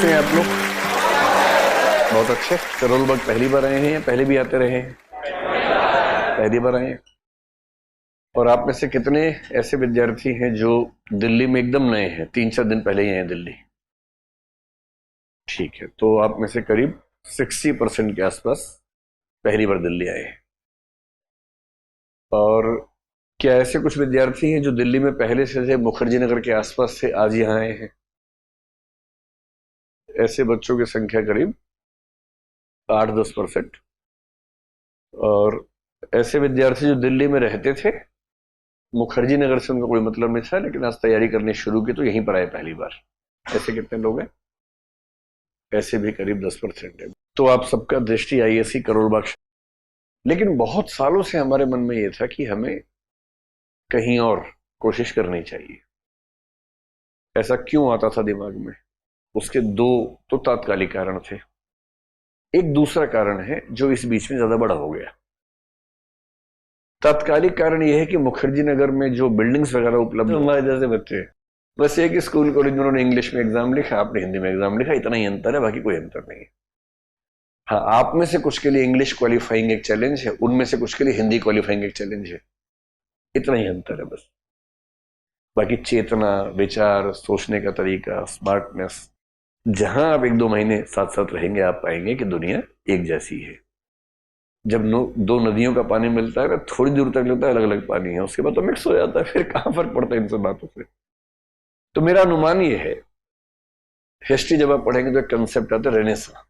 कैसे हैं आप लोग? बहुत अच्छे। करोल बाग पहली बार आए हैं या पहले भी आते रहे हैं? पहली बार आए हैं। और आप में से कितने ऐसे विद्यार्थी हैं जो दिल्ली में एकदम नए हैं, 3-4 दिन पहले ही आए हैं दिल्ली? ठीक है, तो आप में से करीब 60% के आसपास पहली बार दिल्ली आए हैं। और क्या ऐसे कुछ विद्यार्थी हैं जो दिल्ली में पहले से थे, मुखर्जी नगर के आसपास से, आज यहाँ आए हैं? ऐसे बच्चों की संख्या करीब 8-10%। और ऐसे विद्यार्थी जो दिल्ली में रहते थे, मुखर्जी नगर से उनका कोई मतलब नहीं था, लेकिन आज तैयारी करनी शुरू की तो यहीं पर आए पहली बार। ऐसे कितने लोग हैं? ऐसे भी करीब 10% है। तो आप सबका दृष्टि आईएससी करोल बाग। लेकिन बहुत सालों से हमारे मन में यह था कि हमें कहीं और कोशिश करनी चाहिए। ऐसा क्यों आता था दिमाग में? उसके दो तो तात्कालिक कारण थे। एक दूसरा कारण है जो इस बीच में ज्यादा बड़ा हो गया। तात्कालिक कारण यह है कि मुखर्जी नगर में जो बिल्डिंग्स वगैरह उपलब्ध, हमारे जैसे बच्चे बस एक ही स्कूल कॉलेज में उन्होंने इंग्लिश में एग्जाम लिखा, आपने हिंदी में एग्जाम लिखा, इतना ही अंतर है, बाकी कोई अंतर नहीं है। हाँ, आप में से कुछ के लिए इंग्लिश क्वालिफाइंग एक चैलेंज है, उनमें से कुछ के लिए हिंदी क्वालिफाइंग एक चैलेंज है, इतना ही अंतर है बस। बाकी चेतना, विचार, सोचने का तरीका, स्मार्टनेस, जहां आप 1-2 महीने साथ साथ रहेंगे आप पाएंगे कि दुनिया एक जैसी है। जब दो नदियों का पानी मिलता है ना, थोड़ी दूर तक लगता है अलग अलग पानी है, उसके बाद तो मिक्स हो जाता है, फिर कहां फर्क पड़ता है इन सब बातों से। तो मेरा अनुमान ये है, हिस्ट्री जब आप पढ़ेंगे तो एक कंसेप्ट आता है रेनेसा,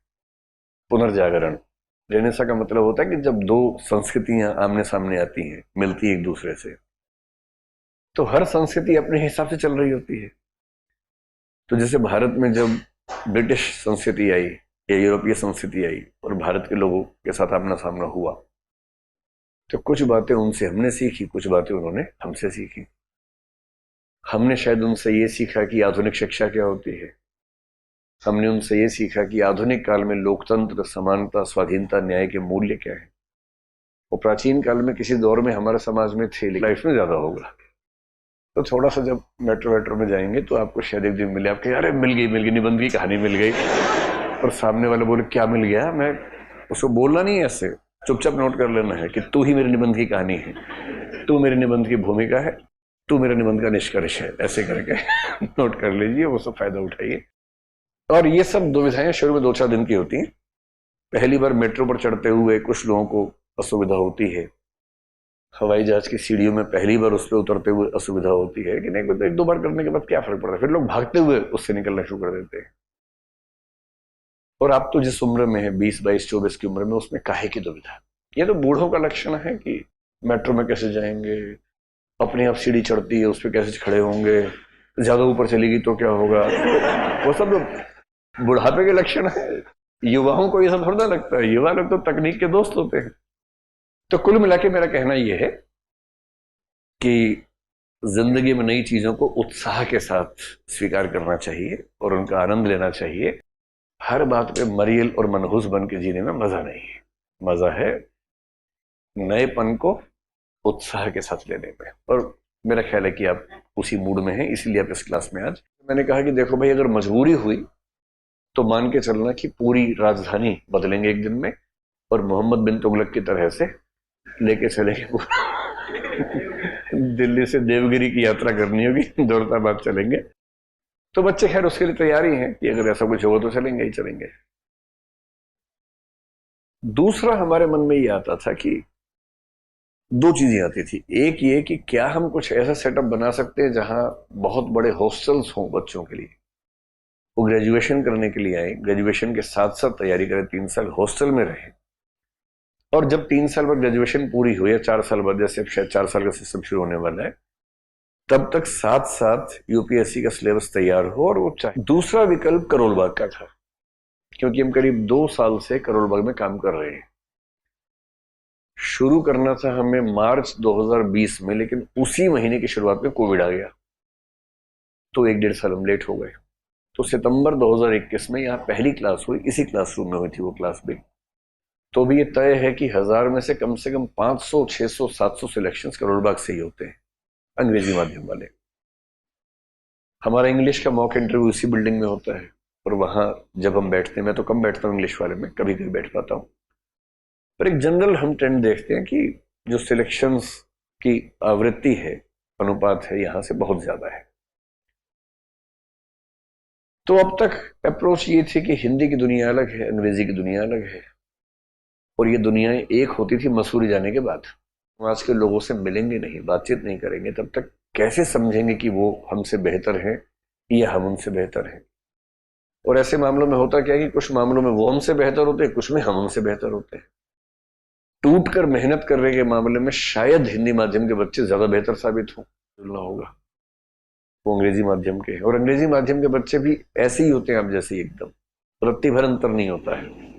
पुनर्जागरण। रेनेसा का मतलब होता है कि जब दो संस्कृतियां आमने सामने आती हैं, मिलती हैं एक दूसरे से, तो हर संस्कृति अपने हिसाब से चल रही होती है। तो जैसे भारत में जब ब्रिटिश संस्कृति आई या यूरोपीय संस्कृति आई और भारत के लोगों के साथ आमना सामना हुआ, तो कुछ बातें उनसे हमने सीखी, कुछ बातें उन्होंने हमसे सीखी। हमने शायद उनसे ये सीखा कि आधुनिक शिक्षा क्या होती है, हमने उनसे ये सीखा कि आधुनिक काल में लोकतंत्र, समानता, स्वाधीनता, न्याय के मूल्य क्या है। वो प्राचीन काल में किसी दौर में हमारे समाज में थे, लेकिन लाइफ में ज्यादा होगा। तो थोड़ा सा जब मेट्रो में जाएंगे तो आपको शायद एक दिन मिले, आपके अरे मिल गई निबंध की कहानी मिल गई, और सामने वाले बोले क्या मिल गया। मैं उसको बोलना नहीं है, ऐसे चुपचाप नोट कर लेना है कि तू ही मेरे निबंध की कहानी है, तू मेरे निबंध की भूमिका है, तू मेरे निबंध का निष्कर्ष है, ऐसे करके नोट कर लीजिए, वो सब फायदा उठाइए। और ये सब दुविधाएं शुरू में 2-4 दिन की होती हैं। पहली बार मेट्रो पर चढ़ते हुए कुछ लोगों को असुविधा होती है, हवाई जहाज की सीढ़ियों में पहली बार उस पर उतरते हुए असुविधा होती है, कि नहीं, 1-2 बार करने के बाद क्या फर्क पड़ता है, फिर लोग भागते हुए उससे निकलना शुरू कर देते हैं। और आप तो जिस उम्र में है, 20, 22, 24 की उम्र में, उसमें काहे की दुविधा? ये तो बूढ़ों का लक्षण है कि मेट्रो में कैसे जाएंगे, अपनी आप सीढ़ी चढ़ती है उस पर कैसे खड़े होंगे, ज्यादा ऊपर चलेगी तो क्या होगा, वो सब तो बुढ़ापे के लक्षण है। युवाओं को ये सब थोड़ा लगता है, युवा लोग तो तकनीक के दोस्त होते हैं। तो कुल मिला के मेरा कहना यह है कि जिंदगी में नई चीजों को उत्साह के साथ स्वीकार करना चाहिए और उनका आनंद लेना चाहिए। हर बात पे मरियल और मनहूस बन के जीने में मजा नहीं है। मजा है नएपन को उत्साह के साथ लेने में। और मेरा ख्याल है कि आप उसी मूड में हैं, इसीलिए आप इस क्लास में आज। मैंने कहा कि देखो भाई, अगर मजबूरी हुई तो मान के चलना कि पूरी राजधानी बदलेंगे एक दिन में, और मोहम्मद बिन तुगलक की तरह से लेके चलेंगे दिल्ली से देवगिरी की यात्रा करनी होगी, दौलताबाद चलेंगे। तो बच्चे खैर उसके लिए तैयारी हैं कि अगर ऐसा कुछ होगा तो चलेंगे ही चलेंगे। दूसरा हमारे मन में ये आता था कि 2 चीजें आती थी। एक ये कि क्या हम कुछ ऐसा सेटअप बना सकते हैं जहां बहुत बड़े हॉस्टल्स हों बच्चों के लिए, वो ग्रेजुएशन करने के लिए आए, ग्रेजुएशन के साथ साथ तैयारी करें, 3 साल हॉस्टल में रहें, और जब 3 साल बाद ग्रेजुएशन पूरी हुई है, 4 साल बाद, जैसे शायद 4 साल का सिस्टम शुरू होने वाला है, तब तक साथ साथ यूपीएससी का सिलेबस तैयार हो और वो चाहे। दूसरा विकल्प करोल बाग का था, क्योंकि हम करीब 2 साल से करोल बाग में काम कर रहे हैं। शुरू करना था हमें मार्च 2020 में, लेकिन उसी महीने की शुरुआत में कोविड आ गया, तो 1-1.5 साल हम लेट हो गए। तो सितंबर 2021 में यहाँ पहली क्लास हुई, इसी क्लासरूम में हुई थी वो क्लास भी। तो भी ये तय है कि 1000 में से कम 500, 600, 700 सिलेक्शंस करोल बाग से ही होते हैं, अंग्रेजी माध्यम वाले। हमारा इंग्लिश का मॉक इंटरव्यू इसी बिल्डिंग में होता है, और वहाँ जब हम बैठते हैं, मैं तो कम बैठता हूँ इंग्लिश वाले में, कभी कभी बैठ पाता हूँ, पर एक जनरल हम ट्रेंड देखते हैं कि जो सिलेक्शंस की आवृत्ति है, अनुपात है, यहाँ से बहुत ज्यादा है। तो अब तक अप्रोच ये थी कि हिंदी की दुनिया अलग है, अंग्रेजी की दुनिया अलग है, और ये दुनियाएं एक होती थी मसूरी जाने के बाद। हम आज के लोगों से मिलेंगे नहीं, बातचीत नहीं करेंगे, तब तक कैसे समझेंगे कि वो हमसे बेहतर हैं या हम उनसे बेहतर हैं। और ऐसे मामलों में होता क्या है कि कुछ मामलों में वो हमसे बेहतर होते हैं, कुछ में हम उनसे बेहतर होते हैं। टूट कर मेहनत करने के मामले में शायद हिंदी माध्यम के बच्चे ज्यादा बेहतर साबित हों, मिलना होगा वो अंग्रेजी माध्यम के। और अंग्रेजी माध्यम के बच्चे भी ऐसे ही होते हैं आप जैसे ही, एकदम रत्ती भर अंतर नहीं होता है।